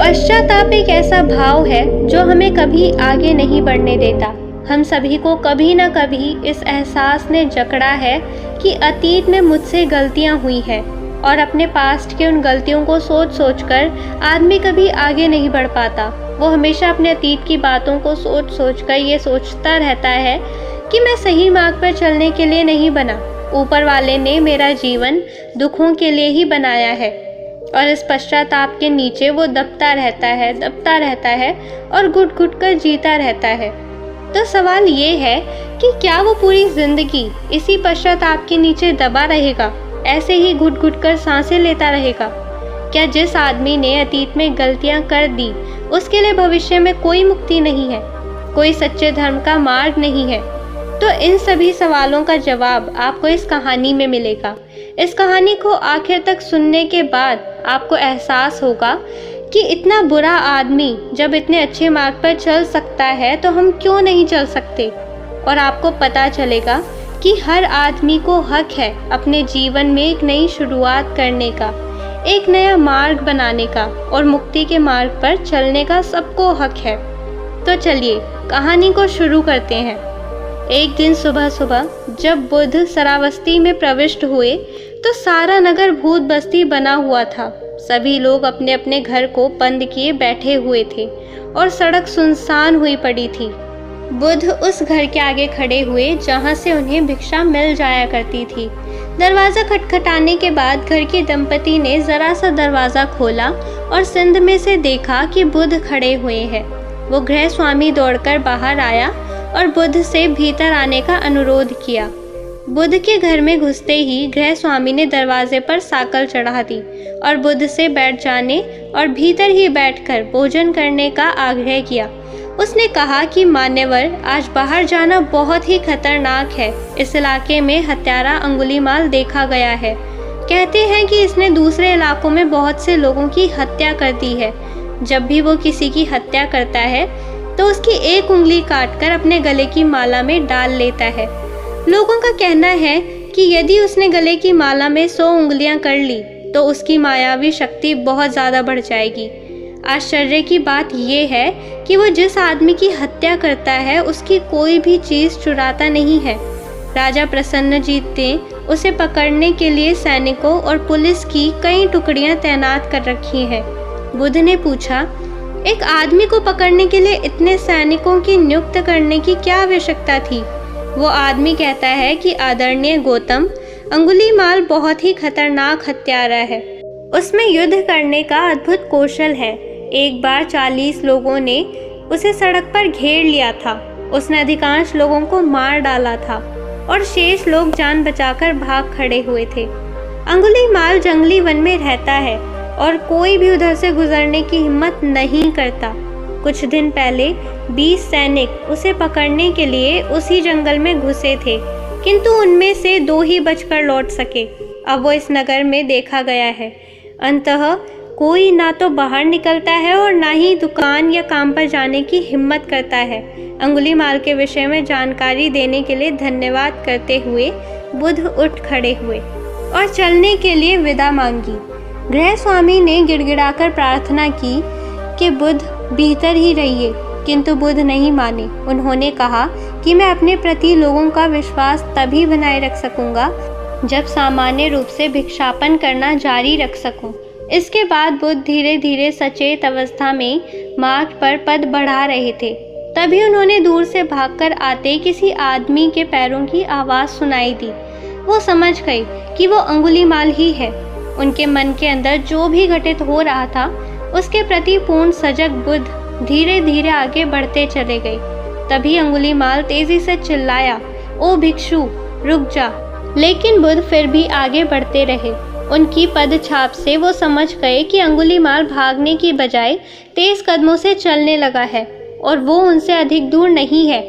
पश्चाताप एक ऐसा भाव है जो हमें कभी आगे नहीं बढ़ने देता। हम सभी को कभी न कभी इस एहसास ने जकड़ा है कि अतीत में मुझसे गलतियां हुई हैं और अपने पास्ट के उन गलतियों को सोच सोच कर आदमी कभी आगे नहीं बढ़ पाता। वो हमेशा अपने अतीत की बातों को सोच सोच कर ये सोचता रहता है कि मैं सही मार्ग पर चलने के लिए नहीं बना, ऊपर वाले ने मेरा जीवन दुखों के लिए ही बनाया है। और इस पश्चाताप के नीचे वो दबता रहता है और घुट घुट कर जीता रहता है। तो सवाल ये है कि क्या वो पूरी जिंदगी इसी पश्चाताप के नीचे दबा रहेगा, ऐसे ही घुट घुट कर सांसें लेता रहेगा? क्या जिस आदमी ने अतीत में गलतियां कर दी उसके लिए भविष्य में कोई मुक्ति नहीं है, कोई सच्चे धर्म का मार्ग नहीं है? तो इन सभी सवालों का जवाब आपको इस कहानी में मिलेगा। इस कहानी को आखिर तक सुनने के बाद आपको एहसास होगा कि इतना बुरा आदमी जब इतने अच्छे मार्ग पर चल सकता है तो हम क्यों नहीं चल सकते। और आपको पता चलेगा कि हर आदमी को हक है अपने जीवन में एक नई शुरुआत करने का, एक नया मार्ग बनाने का और मुक्ति के मार्ग पर चलने का सबको हक है। तो चलिए कहानी को शुरू करते हैं। एक दिन सुबह सुबह जब बुध श्रावस्ती में प्रविष्ट हुए तो सारा नगर भूत बस्ती बना हुआ था। सभी लोग अपने अपने घर को बंद किए बैठे हुए थे और सड़क सुनसान हुई पड़ी थी। बुध उस घर के आगे खड़े हुए जहां से उन्हें भिक्षा मिल जाया करती थी। दरवाज़ा खटखटाने के बाद घर की दंपति ने जरा सा दरवाज़ा खोला और सिंध में से देखा कि बुध खड़े हुए हैं। वो गृह स्वामी दौड़कर बाहर आया और बुध से भीतर आने का अनुरोध किया। बुध के घर में घुसते ही गृह स्वामी ने दरवाजे पर साकल चढ़ा दी और बुध से बैठ जाने और भीतर ही बैठकर भोजन करने का आग्रह किया। उसने कहा कि मान्यवर, आज बाहर जाना बहुत ही खतरनाक है। इस इलाके में हत्यारा अंगुलीमाल देखा गया है। कहते हैं कि इसने दूसरे इलाकों में बहुत से लोगों की हत्या कर दी है। जब भी वो किसी की हत्या करता है तो उसकी एक उंगली काटकर अपने गले की माला में डाल लेता है। लोगों का कहना है कि यदि उसने गले की माला में 100 उंगलियां कर ली तो उसकी मायावी शक्ति बहुत ज़्यादा बढ़ जाएगी। आश्चर्य की बात यह है कि वो जिस आदमी की हत्या करता है उसकी कोई भी चीज़ चुराता नहीं है। राजा प्रसन्नजीत ने उसे पकड़ने के लिए सैनिकों और पुलिस की कई टुकड़ियां तैनात कर रखी हैं। बुध ने पूछा, एक आदमी को पकड़ने के लिए इतने सैनिकों की नियुक्त करने की क्या आवश्यकता थी? वो आदमी कहता है कि आदरणीय गौतम, अंगुलीमाल बहुत ही खतरनाक हत्यारा है। उसमें युद्ध करने का अद्भुत कौशल है। एक बार 40 लोगों ने उसे सड़क पर घेर लिया था। उसने अधिकांश लोगों को मार डाला था और शेष लोग जान बचाकर भाग खड़े हुए थे। अंगुलीमाल जंगली वन में रहता है और कोई भी उधर से गुजरने की हिम्मत नहीं करता। कुछ दिन पहले 20 सैनिक उसे पकड़ने के लिए उसी जंगल में घुसे थे, किंतु उनमें से 2 ही बचकर लौट सके। अब वो इस नगर में देखा गया है। अंततः कोई ना तो बाहर निकलता है और ना ही दुकान या काम पर जाने की हिम्मत करता है। अंगुलीमाल के विषय में जानकारी देने के लिए धन्यवाद करते हुए बुध उठ खड़े हुए और चलने के लिए विदा मांगी। गृह स्वामी ने गिड़गिड़ाकर प्रार्थना की कि बुध भीतर ही रहिए, किंतु बुध नहीं माने। उन्होंने कहा कि मैं अपने प्रति लोगों का विश्वास तभी बनाए रख सकूंगा जब सामान्य रूप से भिक्षापन करना जारी रख सकूं। इसके बाद बुध धीरे धीरे सचेत अवस्था में मार्ग पर पद बढ़ा रहे थे। तभी उन्होंने दूर से भागकर आते किसी आदमी के पैरों की आवाज़ सुनाई दी। वो समझ गए कि वो अंगुलीमाल ही है। उनके मन के अंदर जो भी घटित हो रहा था उसके प्रति पूर्ण सजग बुध धीरे धीरे आगे बढ़ते चले गए। तभी अंगुलीमाल तेजी से चिल्लाया, ओ भिक्षु, रुक जा। लेकिन बुध फिर भी आगे बढ़ते रहे। उनकी पद छाप से वो समझ गए कि अंगुलीमाल भागने की बजाय तेज कदमों से चलने लगा है और वो उनसे अधिक दूर नहीं है।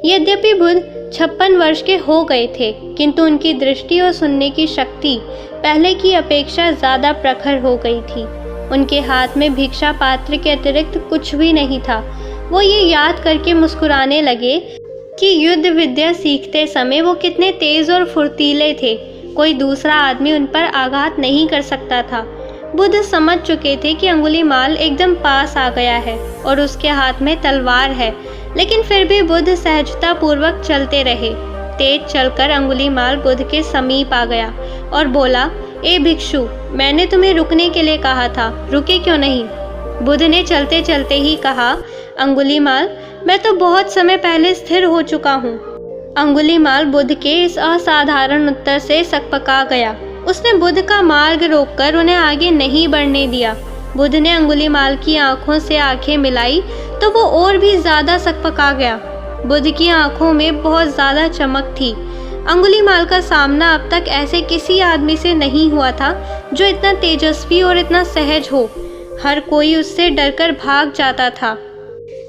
यद्यपि बुध 56 वर्ष के हो गए थे, किंतु उनकी दृष्टि और सुनने की शक्ति पहले की अपेक्षा ज़्यादा प्रखर हो गई थी। उनके हाथ में भिक्षा पात्र के अतिरिक्त कुछ भी नहीं था। वो ये याद करके मुस्कुराने लगे कि युद्ध विद्या सीखते समय वो कितने तेज और फुर्तीले थे। कोई दूसरा आदमी उन पर आघात नहीं कर सकता था। बुद्ध समझ चुके थे कि अंगुलीमाल एकदम पास आ गया है और उसके हाथ में तलवार है, लेकिन फिर भी बुद्ध सहजता पूर्वक चलते रहे। तेज चलकर अंगुलीमाल बुद्ध के समीप आ गया और बोला, ए भिक्षु, मैंने तुम्हें रुकने के लिए कहा था, रुके क्यों नहीं? बुद्ध ने चलते चलते ही कहा, अंगुलीमाल, मैं तो बहुत समय पहले स्थिर हो चुका हूँ। अंगुलीमाल बुद्ध के इस असाधारण उत्तर से सकपका गया। उसने बुद्ध का मार्ग रोककर उन्हें आगे नहीं बढ़ने दिया। बुद्ध ने अंगुलीमाल की आंखों से आंखें मिलाई तो वो और भी ज्यादा सकपका गया। बुद्ध की आंखों में बहुत ज्यादा चमक थी। अंगुलीमाल का सामना अब तक ऐसे किसी आदमी से नहीं हुआ था जो इतना तेजस्वी और इतना सहज हो। हर कोई उससे डरकर भाग जाता था।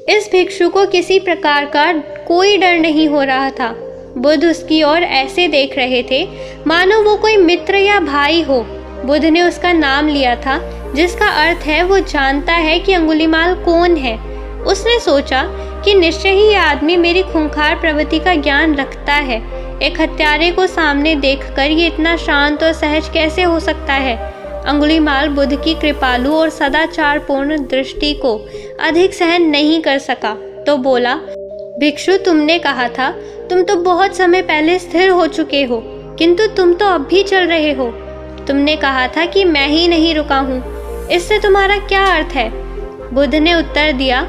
इस भिक्षु को किसी प्रकार का कोई डर नहीं हो रहा था। बुद्ध उसकी ओर ऐसे देख रहे थे मानो वो कोई मित्र या भाई हो। बुद्ध ने उसका नाम लिया था, जिसका अर्थ है वो जानता है कि अंगुलीमाल कौन है। उसने सोचा कि निश्चय ही यह आदमी मेरी खूंखार प्रवृत्ति का ज्ञान रखता है। एक हत्यारे को सामने देखकर ये इतना शांत और सहज कैसे हो सकता है? अंगुलीमाल बुद्ध की कृपालु और सदाचारपूर्ण दृष्टि को अधिक सहन नहीं कर सका तो बोला, भिक्षु, तुमने कहा था तुम तो बहुत समय पहले स्थिर हो चुके हो, किंतु तुम तो अब भी चल रहे हो। तुमने कहा था कि मैं ही नहीं रुका हूँ, इससे तुम्हारा क्या अर्थ है? बुद्ध ने उत्तर दिया,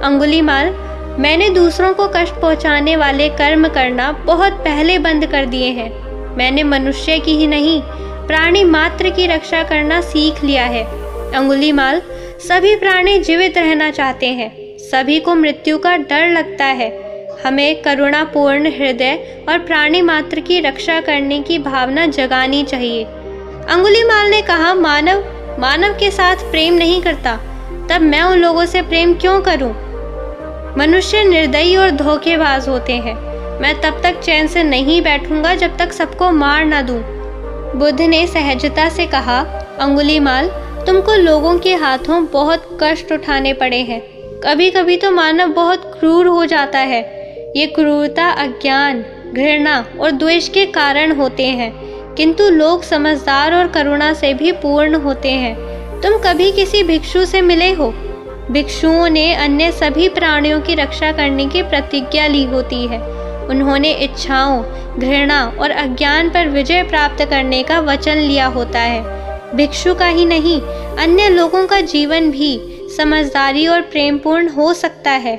अंगुलीमाल, मैंने दूसरों को कष्ट पहुँचाने वाले कर्म करना बहुत पहले बंद कर दिए हैं। मैंने मनुष्य की ही नहीं, प्राणी मात्र की रक्षा करना सीख लिया है। अंगुलीमाल, सभी प्राणी जीवित रहना चाहते हैं, सभी को मृत्यु का डर लगता है। हमें करुणापूर्ण हृदय और प्राणी मात्र की रक्षा करने की भावना जगानी चाहिए। अंगुलीमाल ने कहा, मानव के साथ प्रेम नहीं करता, तब मैं उन लोगों से प्रेम क्यों करूं? मनुष्य निर्दयी और धोखेबाज होते हैं। मैं तब तक चैन से नहीं बैठूंगा जब तक सबको मार ना दूं। बुद्ध ने सहजता से कहा, अंगुलीमाल, तुमको लोगों के हाथों बहुत कष्ट उठाने पड़े हैं। कभी कभी तो मानव बहुत क्रूर हो जाता है। ये क्रूरता अज्ञान, घृणा और द्वेष के कारण होते हैं, किंतु लोग समझदार और करुणा से भी पूर्ण होते हैं। तुम कभी किसी भिक्षु से मिले हो? भिक्षुओं ने अन्य सभी प्राणियों की रक्षा करने की प्रतिज्ञा ली होती है। उन्होंने इच्छाओं, घृणा और अज्ञान पर विजय प्राप्त करने का वचन लिया होता है। भिक्षु का ही नहीं, अन्य लोगों का जीवन भी समझदारी और प्रेमपूर्ण हो सकता है।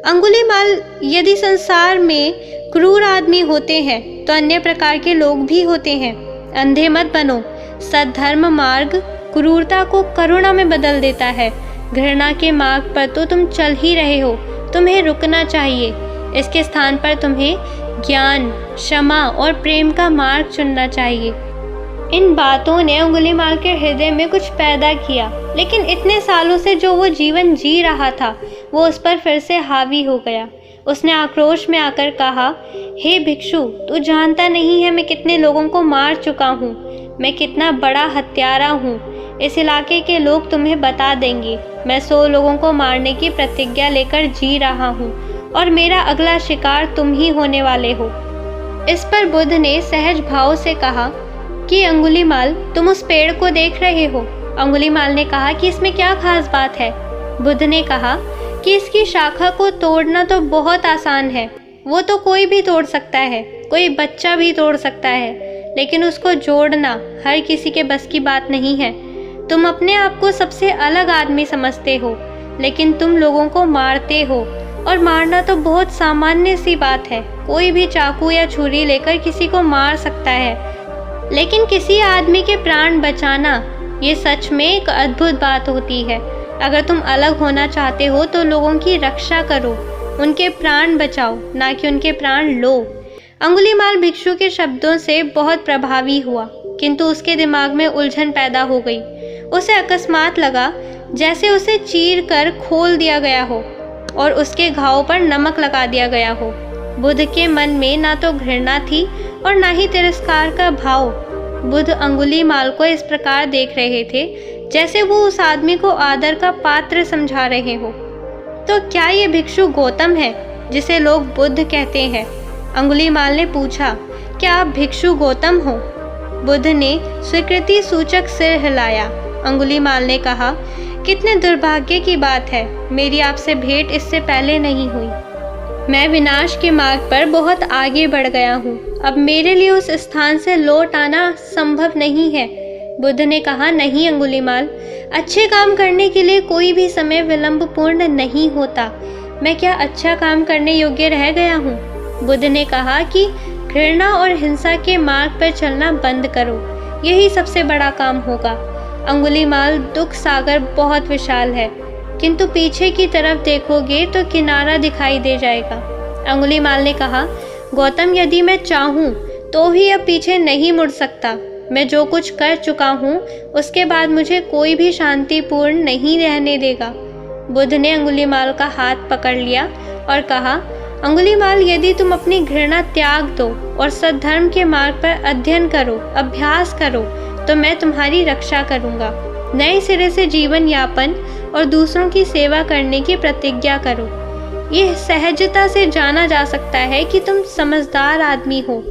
अंगुलीमाल, यदि संसार में क्रूर आदमी होते हैं तो अन्य प्रकार के लोग भी होते हैं। अंधे मत बनो। सद्धर्म मार्ग क्रूरता को करुणा में बदल देता है। घृणा के मार्ग पर तो तुम चल ही रहे हो, तुम्हें रुकना चाहिए। इसके स्थान पर तुम्हें ज्ञान, क्षमा और प्रेम का मार्ग चुनना चाहिए। इन बातों ने अंगुलीमाल के हृदय में कुछ पैदा किया, लेकिन इतने सालों से जो वो जीवन जी रहा था वो उस पर फिर से हावी हो गया। उसने आक्रोश में आकर कहा, हे भिक्षु, तू जानता नहीं है मैं कितने लोगों को मार चुका हूँ, मैं कितना बड़ा हत्यारा हूँ। इस इलाके के लोग तुम्हें बता देंगे। मैं 100 लोगों को मारने की प्रतिज्ञा लेकर जी रहा हूँ और मेरा अगला शिकार तुम ही होने वाले हो। इस पर बुद्ध ने सहज भाव से कहा कि अंगुलीमाल, तुम उस पेड़ को देख रहे हो? अंगुलीमाल ने कहा कि इसमें क्या खास बात है? बुद्ध ने कहा कि इसकी शाखा को तोड़ना तो बहुत आसान है, वो तो कोई भी तोड़ सकता है, कोई बच्चा भी तोड़ सकता है, लेकिन उसको जोड़ना हर किसी के बस की बात नहीं है। तुम अपने आप को सबसे अलग आदमी समझते हो, लेकिन तुम लोगों को मारते हो, और मारना तो बहुत सामान्य सी बात है। कोई भी चाकू या छुरी लेकर किसी को मार सकता है, लेकिन किसी आदमी के प्राण बचाना ये सच में एक अद्भुत बात होती है। अगर तुम अलग होना चाहते हो तो लोगों की रक्षा करो, उनके प्राण बचाओ, ना कि उनके प्राण लो। अंगुलीमाल भिक्षु के शब्दों से बहुत प्रभावी हुआ, किंतु उसके दिमाग में उलझन पैदा हो गई। उसे अकस्मात लगा जैसे उसे चीर कर खोल दिया गया हो और उसके घाव पर नमक लगा दिया गया हो। बुद्ध के मन में ना तो घृणा थी और ना ही तिरस्कार का भाव। बुद्ध अंगुलीमाल को इस प्रकार देख रहे थे जैसे वो उस आदमी को आदर का पात्र समझा रहे हो। तो क्या ये भिक्षु गौतम है जिसे लोग बुद्ध कहते हैं? अंगुलीमाल ने पूछा, क्या आप भिक्षु गौतम हो? बुद्ध ने स्वीकृति सूचक सिर हिलाया। अंगुलीमाल ने कहा, कितने दुर्भाग्य की बात है, मेरी आपसे भेंट इससे पहले नहीं हुई। मैं विनाश के मार्ग पर बहुत आगे बढ़ गया हूँ। अब मेरे लिए उस स्थान से लौट आना संभव नहीं है। बुद्ध ने कहा, नहीं अंगुलीमाल, अच्छे काम करने के लिए कोई भी समय विलंबपूर्ण नहीं होता। मैं क्या अच्छा काम करने योग्य रह गया हूँ? बुद्ध ने कहा कि घृणा और हिंसा के मार्ग पर चलना बंद करो, यही सबसे बड़ा काम होगा। अंगुलीमाल, दुख सागर बहुत विशाल है, किंतु पीछे की तरफ देखोगे तो किनारा दिखाई दे जाएगा। अंगुलीमाल ने कहा, गौतम, यदि मैं चाहूँ तो भी अब पीछे नहीं मुड़ सकता। मैं जो कुछ कर चुका हूँ उसके बाद मुझे कोई भी शांतिपूर्ण नहीं रहने देगा। बुद्ध ने अंगुलीमाल का हाथ पकड़ लिया और कहा, अंगुलीमाल, यदि तुम अपनी घृणा त्याग दो और सद्धर्म के मार्ग पर अध्ययन करो, अभ्यास करो, तो मैं तुम्हारी रक्षा करूँगा। नए सिरे से जीवन यापन और दूसरों की सेवा करने की प्रतिज्ञा करो। यह सहजता से जाना जा सकता है कि तुम समझदार आदमी हो।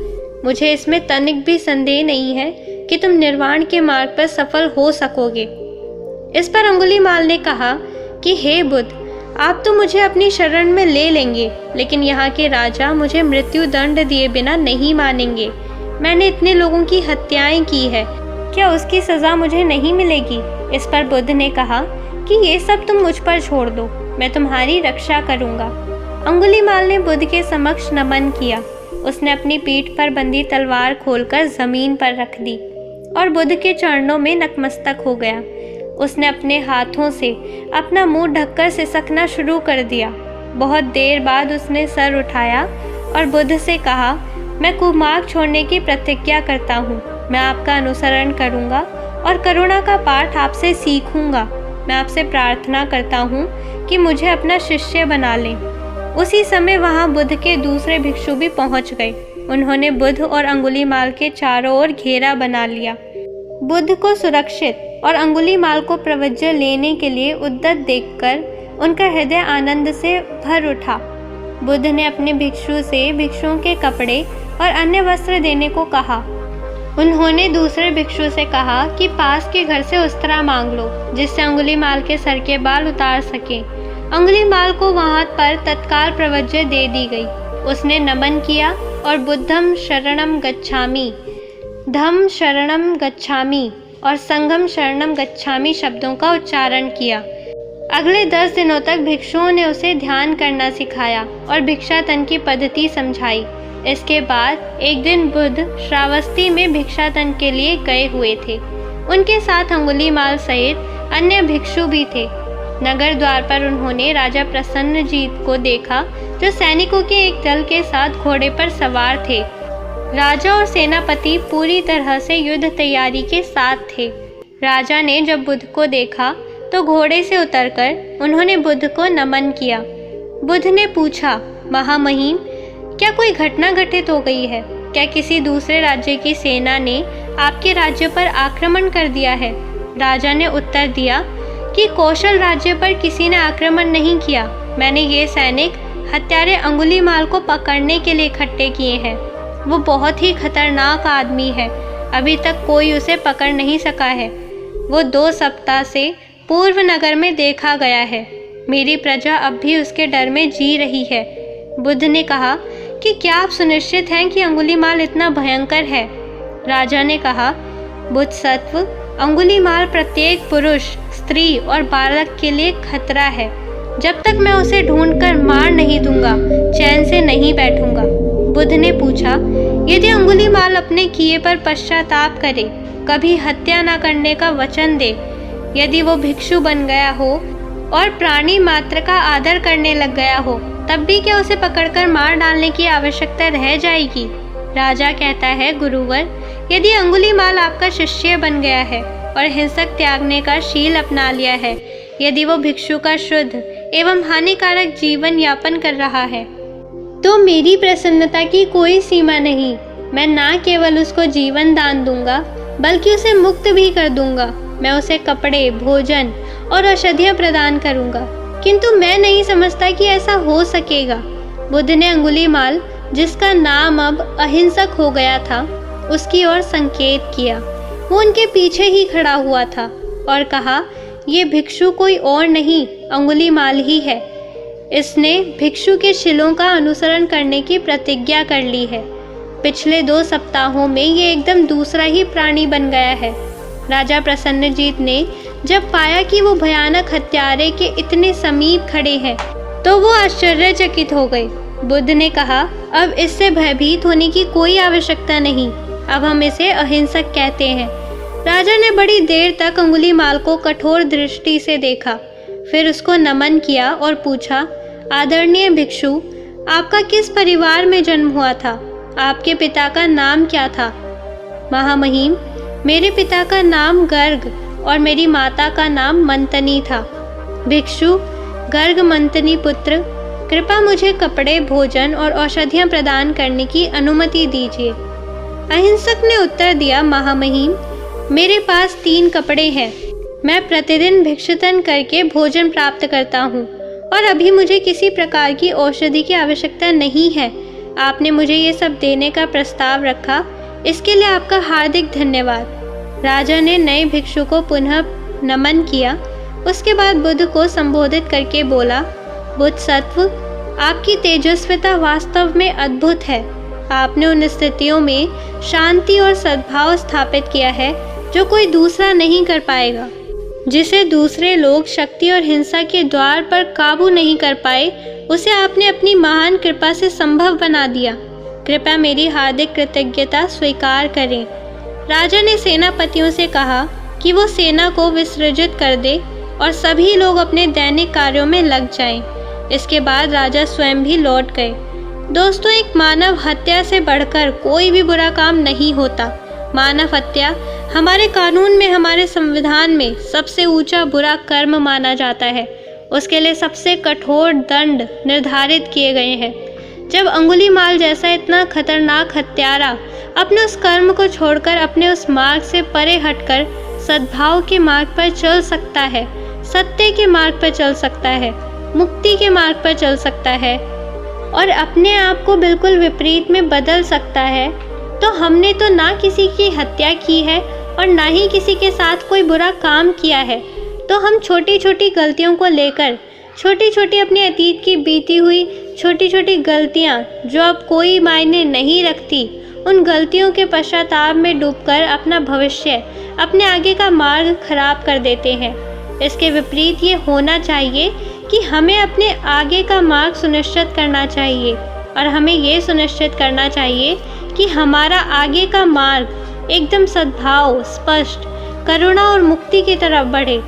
मुझे इसमें तनिक भी संदेह नहीं है कि तुम निर्वाण के मार्ग पर सफल हो सकोगे। इस पर अंगुलीमाल ने कहा कि हे बुद्ध, आप तो मुझे अपनी शरण में ले लेंगे, लेकिन यहाँ के राजा मुझे मृत्यु दंड दिए बिना नहीं मानेंगे। मैंने इतने लोगों की हत्याएं की है, क्या उसकी सज़ा मुझे नहीं मिलेगी? इस पर बुद्ध ने कहा कि ये सब तुम मुझ पर छोड़ दो, मैं तुम्हारी रक्षा करूँगा। अंगुलीमाल ने बुद्ध के समक्ष नमन किया। उसने अपनी पीठ पर बंधी तलवार खोलकर जमीन पर रख दी और बुद्ध के चरणों में नतमस्तक हो गया। उसने अपने हाथों से अपना मुंह ढककर सिसकना शुरू कर दिया। बहुत देर बाद उसने सर उठाया और बुद्ध से कहा, मैं कुमार्ग छोड़ने की प्रतिज्ञा करता हूँ। मैं आपका अनुसरण करूँगा और करुणा का पाठ आपसे सीखूँगा। मैं आपसे प्रार्थना करता हूँ कि मुझे अपना शिष्य बना लें। उसी समय वहाँ बुद्ध के दूसरे भिक्षु भी पहुँच गए। उन्होंने बुद्ध और अंगुलीमाल के चारों ओर घेरा बना लिया। बुद्ध को सुरक्षित और अंगुलीमाल को प्रवज्य लेने के लिए उद्यत देखकर उनका हृदय आनंद से भर उठा। बुद्ध ने अपने भिक्षु से भिक्षुओं के कपड़े और अन्य वस्त्र देने को कहा। उन्होंने दूसरे भिक्षु से कहा कि पास के घर से उस्तरा मांग लो, जिससे अंगुलीमाल के सर के बाल उतार सके। अंगुलीमाल को वहां पर तत्काल प्रवज्य दे दी गई। उसने नमन किया और बुद्धम शरणम गच्छामि, धम्म शरणम गच्छामि और संघम शरणम गच्छामि शब्दों का उच्चारण किया। अगले 10 दिनों तक भिक्षुओं ने उसे ध्यान करना सिखाया और भिक्षाटन की पद्धति समझाई। इसके बाद एक दिन बुद्ध श्रावस्ती में भिक्षाटन के लिए गए हुए थे। उनके साथ अंगुलीमाल सहित अन्य भिक्षु भी थे। नगर द्वार पर उन्होंने राजा प्रसन्नजीत को देखा, जो सैनिकों के एक दल के साथ घोड़े पर सवार थे। राजा और सेनापति पूरी तरह से युद्ध तैयारी के साथ थे। राजा ने जब बुद्ध को देखा तो घोड़े से उतरकर उन्होंने बुद्ध को नमन किया। बुद्ध ने पूछा, महामहिम, क्या कोई घटना घटित हो गई है? क्या किसी दूसरे राज्य की सेना ने आपके राज्य पर आक्रमण कर दिया है? राजा ने उत्तर दिया कि कौशल राज्य पर किसी ने आक्रमण नहीं किया। मैंने ये सैनिक हत्यारे अंगुलीमाल को पकड़ने के लिए इकट्ठे किए हैं। वो बहुत ही खतरनाक आदमी है, अभी तक कोई उसे पकड़ नहीं सका है। वो 2 सप्ताह से पूर्व नगर में देखा गया है। मेरी प्रजा अब भी उसके डर में जी रही है। बुद्ध ने कहा कि क्या आप सुनिश्चित हैं कि अंगुलीमाल इतना भयंकर है? राजा ने कहा, बुद्ध सत्व, अंगुलीमाल प्रत्येक पुरुष, स्त्री और बालक के लिए खतरा है। जब तक मैं उसे ढूंढकर मार नहीं दूंगा, चैन से नहीं बैठूंगा। बुद्ध ने पूछा, यदि अंगुलीमाल अपने किए पर पश्चाताप करे, कभी हत्या न करने का वचन दे, यदि वो भिक्षु बन गया हो और प्राणी मात्र का आदर करने लग गया हो, तब भी क्या उसे पकड़कर मार डालने की आवश्यकता रह जाएगी? राजा कहता है, गुरुवर, यदि अंगुलीमाल आपका शिष्य बन गया है और हिंसक त्यागने का शील अपना लिया है, यदि वो भिक्षु का शुद्ध एवं हानिकारक जीवन यापन कर रहा है, तो मेरी प्रसन्नता की कोई सीमा नहीं। मैं ना केवल उसको जीवन दान दूंगा, बल्कि उसे मुक्त भी कर दूंगा। मैं उसे कपड़े, भोजन और औषधियाँ प्रदान करूंगा। किंतु मैं नहीं समझता कि ऐसा हो सकेगा। बुद्ध ने अंगुलीमाल, जिसका नाम अब अहिंसक हो गया था, उसकी ओर संकेत किया। वो उनके पीछे ही खड़ा हुआ था। और कहा, ये भिक्षु कोई और नहीं अंगुलीमाल ही है। इसने भिक्षु के शिलों का अनुसरण करने की प्रतिज्ञा कर ली है। पिछले 2 सप्ताहों में ये एकदम दूसरा ही प्राणी बन गया है। राजा प्रसन्नजीत ने जब पाया कि वो भयानक हत्यारे के इतने समीप खड़े हैं तो वो आश्चर्यचकित हो गए। बुद्ध ने कहा, अब इससे भयभीत होने की कोई आवश्यकता नहीं, अब हम इसे अहिंसक कहते हैं। राजा ने बड़ी देर तक अंगुलीमाल को कठोर दृष्टि से देखा, फिर उसको नमन किया और पूछा, आदरणीय भिक्षु, आपका किस परिवार में जन्म हुआ था? आपके पिता का नाम क्या था? महामहिम, मेरे पिता का नाम गर्ग और मेरी माता का नाम मंतनी था। भिक्षु, गर्ग मंतनी पुत्र, कृपया मुझे कपड़े, भोजन और औषधियाँ प्रदान करने की अनुमति दीजिए। अहिंसक ने उत्तर दिया, महामहिम, मेरे पास 3 कपड़े हैं। मैं प्रतिदिन भिक्षुतन करके भोजन प्राप्त करता हूँ और अभी मुझे किसी प्रकार की औषधि की आवश्यकता नहीं है। आपने मुझे ये सब देने का प्रस्ताव रखा, इसके लिए आपका हार्दिक धन्यवाद। राजा ने नए भिक्षु को पुनः नमन किया। उसके बाद बुद्ध को संबोधित करके बोला, बुद्ध सत्व, आपकी तेजस्विता वास्तव में अद्भुत है। आपने उन स्थितियों में शांति और सद्भाव स्थापित किया है जो कोई दूसरा नहीं कर पाएगा। जिसे दूसरे लोग शक्ति और हिंसा के द्वार पर काबू नहीं कर पाए, उसे आपने अपनी महान कृपा से संभव बना दिया। कृपया मेरी हार्दिक कृतज्ञता स्वीकार करें। राजा ने सेनापतियों से कहा कि वो सेना को विसर्जित कर दे और सभी लोग अपने दैनिक कार्यों में लग जाएं। इसके बाद राजा स्वयं भी लौट गए। दोस्तों, एक मानव हत्या से बढ़कर कोई भी बुरा काम नहीं होता। मानव हत्या हमारे कानून में, हमारे संविधान में सबसे ऊंचा बुरा कर्म माना जाता है। उसके लिए सबसे कठोर दंड निर्धारित किए गए हैं। जब अंगुलीमाल जैसा इतना खतरनाक हत्यारा अपने उस कर्म को छोड़कर अपने उस मार्ग से परे हटकर सद्भाव के मार्ग पर चल सकता है, सत्य के मार्ग पर चल सकता है, मुक्ति के मार्ग पर चल सकता है और अपने आप को बिल्कुल विपरीत में बदल सकता है, तो हमने तो ना किसी की हत्या की है और ना ही किसी के साथ कोई बुरा काम किया है। तो हम छोटी छोटी गलतियों को लेकर, छोटी छोटी अपने अतीत की बीती हुई छोटी छोटी गलतियाँ जो अब कोई मायने नहीं रखती, उन गलतियों के पश्चाताप में डूबकर अपना भविष्य, अपने आगे का मार्ग खराब कर देते हैं। इसके विपरीत ये होना चाहिए कि हमें अपने आगे का मार्ग सुनिश्चित करना चाहिए और हमें ये सुनिश्चित करना चाहिए कि हमारा आगे का मार्ग एकदम सद्भाव, स्पष्ट, करुणा और मुक्ति की तरफ बढ़े।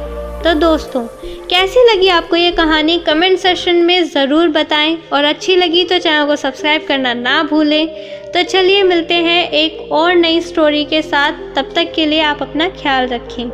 तो दोस्तों, कैसी लगी आपको ये कहानी? कमेंट सेक्शन में ज़रूर बताएं और अच्छी लगी तो चैनल को सब्सक्राइब करना ना भूलें। तो चलिए मिलते हैं एक और नई स्टोरी के साथ। तब तक के लिए आप अपना ख्याल रखें।